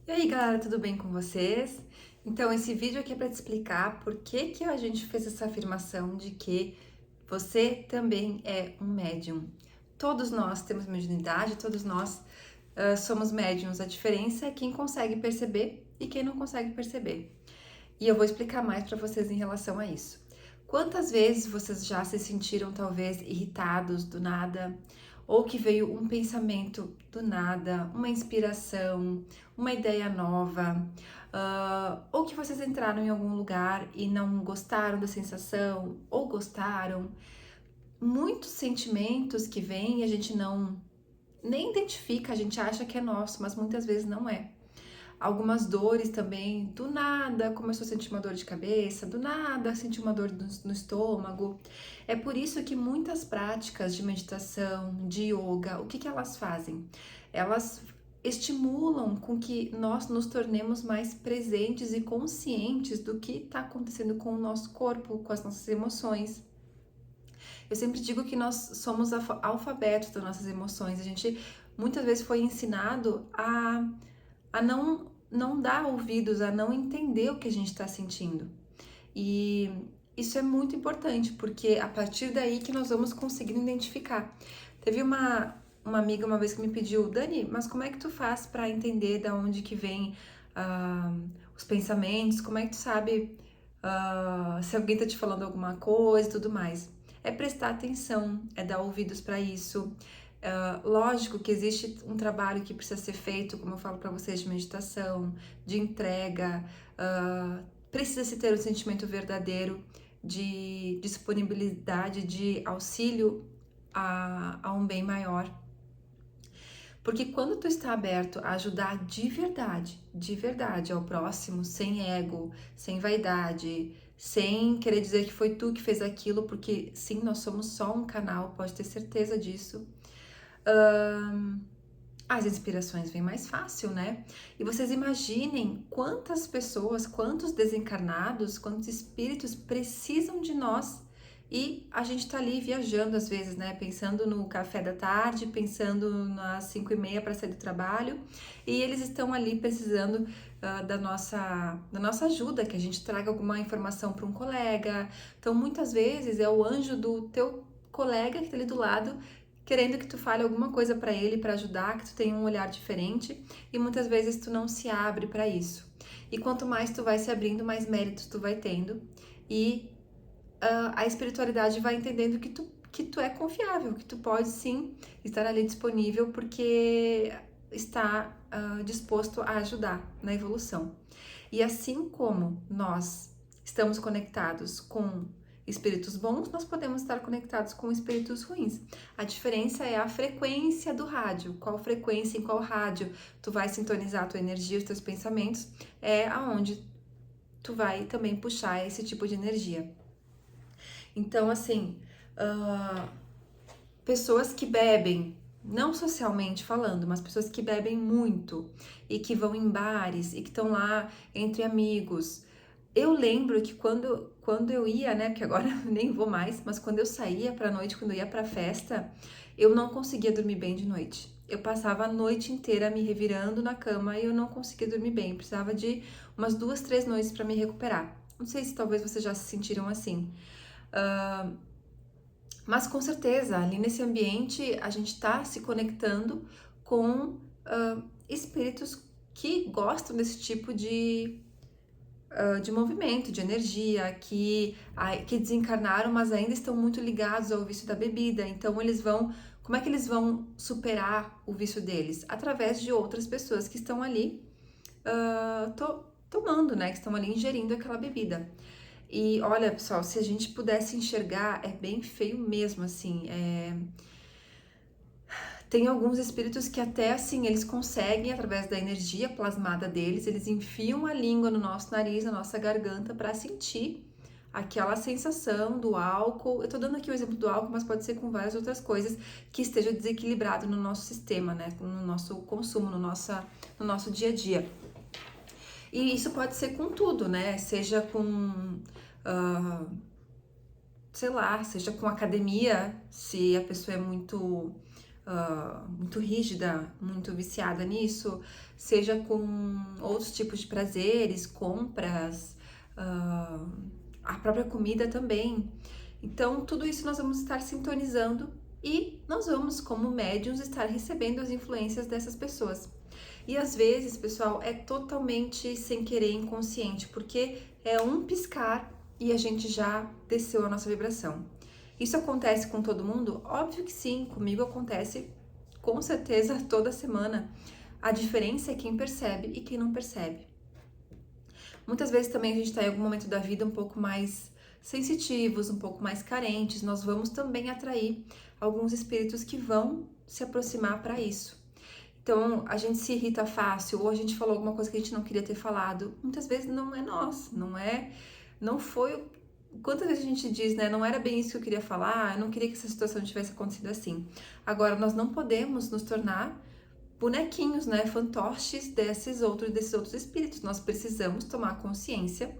E aí, galera, tudo bem com vocês? Então, esse vídeo aqui é para te explicar por que que a gente fez essa afirmação de que você também é um médium. Todos nós temos mediunidade, todos nós somos médiums. A diferença é quem consegue perceber e quem não consegue perceber. E eu vou explicar mais para vocês em relação a isso. Quantas vezes vocês já se sentiram talvez irritados do nada, ou que veio um pensamento do nada, uma inspiração, uma ideia nova, ou que vocês entraram em algum lugar e não gostaram da sensação, ou gostaram? Muitos sentimentos que vêm e a gente não nem identifica, a gente acha que é nosso, mas muitas vezes não é. Algumas dores também, do nada começou a sentir uma dor de cabeça, do nada sentir uma dor no estômago. É por isso que muitas práticas de meditação, de yoga, o que que elas fazem? Elas estimulam com que nós nos tornemos mais presentes e conscientes do que está acontecendo com o nosso corpo, com as nossas emoções. Eu sempre digo que nós somos alfabetos das nossas emoções. A gente muitas vezes foi ensinado a não dar ouvidos, a não entender o que a gente está sentindo. E isso é muito importante, porque a partir daí que nós vamos conseguindo identificar. Teve uma amiga uma vez que me pediu, Dani, mas como é que tu faz para entender da onde que vem os pensamentos? Como é que tu sabe se alguém tá te falando alguma coisa e tudo mais? É prestar atenção, é dar ouvidos para isso. Lógico que existe um trabalho que precisa ser feito, como eu falo para vocês, de meditação, de entrega, precisa se ter um sentimento verdadeiro de disponibilidade, de auxílio a um bem maior. Porque quando tu está aberto a ajudar de verdade ao próximo, sem ego, sem vaidade, sem querer dizer que foi tu que fez aquilo, porque sim, nós somos só um canal, pode ter certeza disso. As inspirações vêm mais fácil, né? E vocês imaginem quantas pessoas, quantos desencarnados, quantos espíritos precisam de nós e a gente tá ali viajando às vezes, né? Pensando no café da tarde, pensando nas 5:30 para sair do trabalho e eles estão ali precisando da nossa ajuda, que a gente traga alguma informação para um colega. Então, muitas vezes é o anjo do teu colega que tá ali do lado querendo que tu fale alguma coisa para ele, para ajudar, que tu tenha um olhar diferente, e muitas vezes tu não se abre para isso. E quanto mais tu vai se abrindo, mais méritos tu vai tendo, e a espiritualidade vai entendendo que tu é confiável, que tu pode sim estar ali disponível, porque está disposto a ajudar na evolução. E assim como nós estamos conectados com espíritos bons, nós podemos estar conectados com espíritos ruins. A diferença é a frequência do rádio. Qual frequência, em qual rádio tu vai sintonizar a tua energia, os teus pensamentos, é aonde tu vai também puxar esse tipo de energia. Então, assim, pessoas que bebem, não socialmente falando, mas pessoas que bebem muito e que vão em bares e que estão lá entre amigos. Eu lembro que quando eu ia, né, porque agora nem vou mais, mas quando eu saía pra noite, quando eu ia pra festa, eu não conseguia dormir bem de noite. Eu passava a noite inteira me revirando na cama e eu não conseguia dormir bem. Eu precisava de umas 2, 3 noites para me recuperar. Não sei se talvez vocês já se sentiram assim. Mas com certeza, ali nesse ambiente, a gente está se conectando com espíritos que gostam desse tipo de movimento, de energia, que desencarnaram, mas ainda estão muito ligados ao vício da bebida. Então, como é que eles vão superar o vício deles? Através de outras pessoas que estão ali tomando, né? Que estão ali ingerindo aquela bebida. E olha, pessoal, se a gente pudesse enxergar, é bem feio mesmo, assim. Tem alguns espíritos que até assim, eles conseguem, através da energia plasmada deles, eles enfiam a língua no nosso nariz, na nossa garganta, para sentir aquela sensação do álcool. Eu tô dando aqui o exemplo do álcool, mas pode ser com várias outras coisas que esteja desequilibrado no nosso sistema, né? No nosso consumo, no nosso dia a dia. E isso pode ser com tudo, né? Seja com, sei lá, seja com academia, se a pessoa é muito muito rígida, muito viciada nisso, seja com outros tipos de prazeres, compras, a própria comida também. Então, tudo isso nós vamos estar sintonizando e nós vamos, como médiums, estar recebendo as influências dessas pessoas. E às vezes, pessoal, é totalmente sem querer, inconsciente, porque é um piscar e a gente já desceu a nossa vibração. Isso acontece com todo mundo? Óbvio que sim, comigo acontece com certeza toda semana. A diferença é quem percebe e quem não percebe. Muitas vezes também a gente está em algum momento da vida um pouco mais sensitivos, um pouco mais carentes, nós vamos também atrair alguns espíritos que vão se aproximar para isso. Então, a gente se irrita fácil, ou a gente falou alguma coisa que a gente não queria ter falado. Muitas vezes não é nós, não foi. Quantas vezes a gente diz, né? Não era bem isso que eu queria falar, eu não queria que essa situação tivesse acontecido assim. Agora, nós não podemos nos tornar bonequinhos, né? Fantoches desses outros espíritos. Nós precisamos tomar consciência.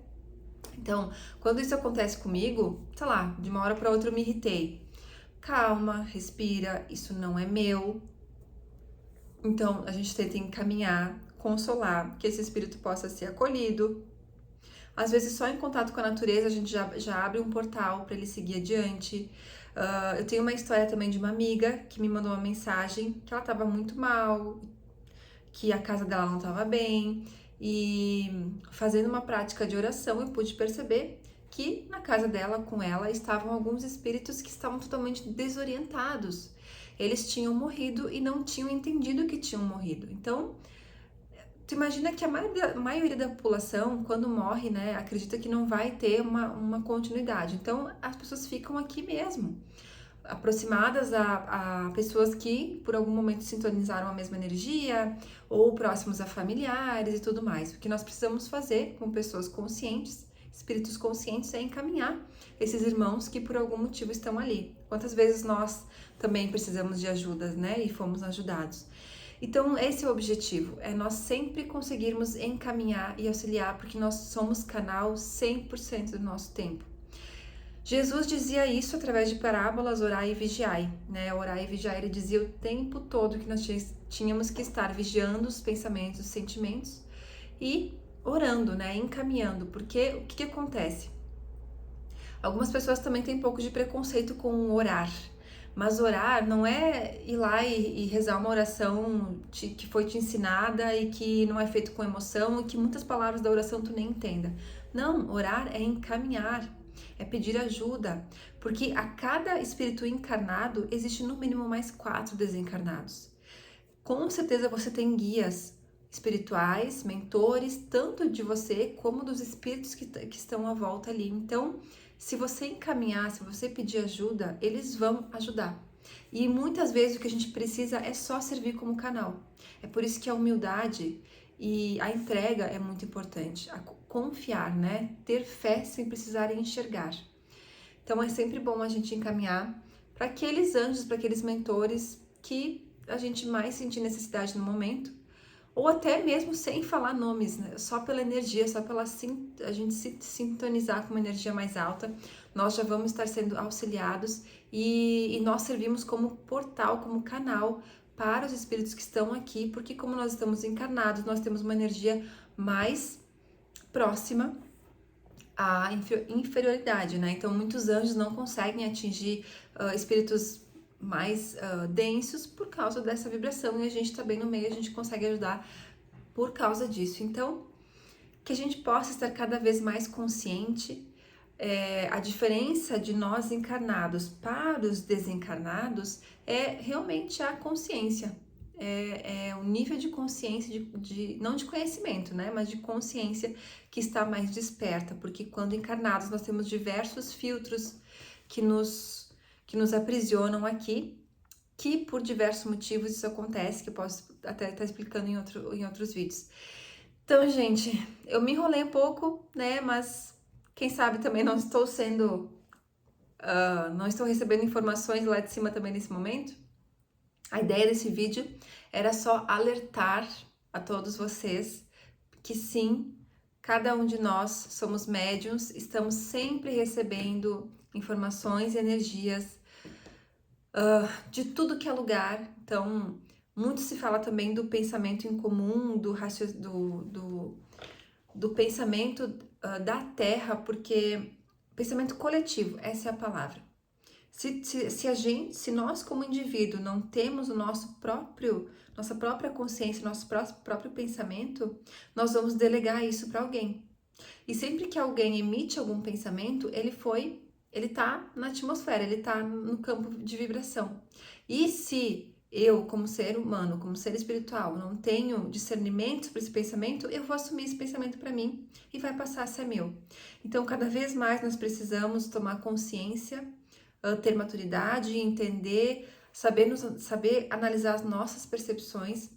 Então, quando isso acontece comigo, sei lá, de uma hora para outra eu me irritei. Calma, respira, isso não é meu. Então, a gente tenta encaminhar, consolar, que esse espírito possa ser acolhido. Às vezes, só em contato com a natureza, a gente já abre um portal para ele seguir adiante. Eu tenho uma história também de uma amiga que me mandou uma mensagem que ela estava muito mal, que a casa dela não estava bem, e fazendo uma prática de oração, eu pude perceber que na casa dela, com ela, estavam alguns espíritos que estavam totalmente desorientados. Eles tinham morrido e não tinham entendido que tinham morrido. Então, tu imagina que a maioria da população, quando morre, né, acredita que não vai ter uma continuidade. Então, as pessoas ficam aqui mesmo, aproximadas a pessoas que, por algum momento, sintonizaram a mesma energia, ou próximos a familiares e tudo mais. O que nós precisamos fazer com pessoas conscientes, espíritos conscientes, é encaminhar esses irmãos que, por algum motivo, estão ali. Quantas vezes nós também precisamos de ajuda, né, e fomos ajudados. Então, esse é o objetivo, é nós sempre conseguirmos encaminhar e auxiliar, porque nós somos canal 100% do nosso tempo. Jesus dizia isso através de parábolas, orai e vigiai, né? Orai e vigiai, ele dizia o tempo todo que nós tínhamos que estar vigiando os pensamentos, os sentimentos e orando, né? Encaminhando, porque o que acontece? Algumas pessoas também têm um pouco de preconceito com orar, mas orar não é ir lá e rezar uma oração que foi te ensinada e que não é feito com emoção e que muitas palavras da oração tu nem entenda. Não, orar é encaminhar, é pedir ajuda, porque a cada espírito encarnado existe no mínimo mais 4 desencarnados. Com certeza você tem guias espirituais, mentores, tanto de você como dos espíritos que estão à volta ali. Então, se você encaminhar, se você pedir ajuda, eles vão ajudar. E muitas vezes o que a gente precisa é só servir como canal. É por isso que a humildade e a entrega é muito importante. A confiar, né? Ter fé sem precisar enxergar. Então é sempre bom a gente encaminhar para aqueles anjos, para aqueles mentores que a gente mais sentir necessidade no momento, ou até mesmo sem falar nomes, né? Só pela energia, só pela a gente se sintonizar com uma energia mais alta, nós já vamos estar sendo auxiliados e nós servimos como portal, como canal para os espíritos que estão aqui, porque como nós estamos encarnados, nós temos uma energia mais próxima à inferioridade, né? Então muitos anjos não conseguem atingir espíritos mais densos por causa dessa vibração, e a gente tá bem no meio, a gente consegue ajudar por causa disso. Então, que a gente possa estar cada vez mais consciente. A diferença de nós encarnados para os desencarnados é realmente a consciência, é o nível de consciência, não de conhecimento, né, mas de consciência que está mais desperta, porque quando encarnados nós temos diversos filtros que nos aprisionam aqui, que por diversos motivos isso acontece, que eu posso até estar explicando em outros vídeos. Então, gente, eu me enrolei um pouco, né, mas quem sabe também não estou não estou recebendo informações lá de cima também nesse momento. A ideia desse vídeo era só alertar a todos vocês que sim, cada um de nós somos médiuns, estamos sempre recebendo informações e energias de tudo que é lugar. Então, muito se fala também do pensamento em comum, do pensamento da Terra, porque pensamento coletivo, essa é a palavra. Se nós como indivíduo não temos nossa própria consciência, nosso próprio pensamento, nós vamos delegar isso para alguém. E sempre que alguém emite algum pensamento, ele tá na atmosfera, ele tá no campo de vibração. E se eu, como ser humano, como ser espiritual, não tenho discernimento para esse pensamento, eu vou assumir esse pensamento para mim e vai passar a ser meu. Então, cada vez mais nós precisamos tomar consciência, ter maturidade, entender, saber analisar as nossas percepções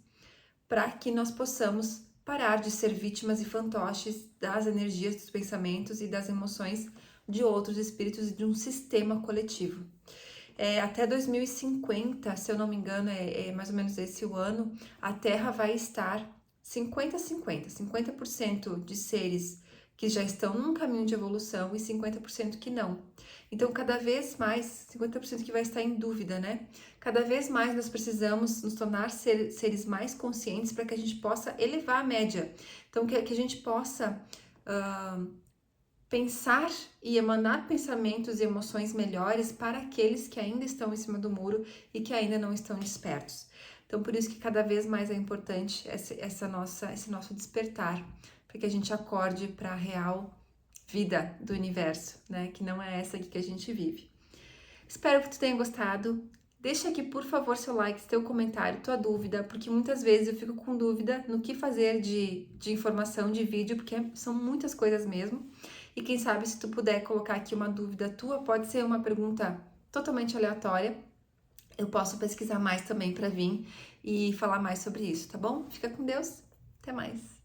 para que nós possamos parar de ser vítimas e fantoches das energias, dos pensamentos e das emoções de outros espíritos e de um sistema coletivo. Até 2050, se eu não me engano, é mais ou menos esse o ano, a Terra vai estar 50-50, 50% de seres que já estão num caminho de evolução e 50% que não. Então, cada vez mais, 50% que vai estar em dúvida, né? Cada vez mais nós precisamos nos tornar seres mais conscientes para que a gente possa elevar a média. Então, que a gente possa pensar e emanar pensamentos e emoções melhores para aqueles que ainda estão em cima do muro e que ainda não estão despertos. Então, por isso que cada vez mais é importante esse nosso despertar, para que a gente acorde para a real vida do universo, né? Que não é essa aqui que a gente vive. Espero que tu tenha gostado. Deixa aqui, por favor, seu like, teu comentário, tua dúvida, porque muitas vezes eu fico com dúvida no que fazer de informação, de vídeo, porque são muitas coisas mesmo. E quem sabe, se tu puder colocar aqui uma dúvida tua, pode ser uma pergunta totalmente aleatória. Eu posso pesquisar mais também para vir e falar mais sobre isso, tá bom? Fica com Deus. Até mais.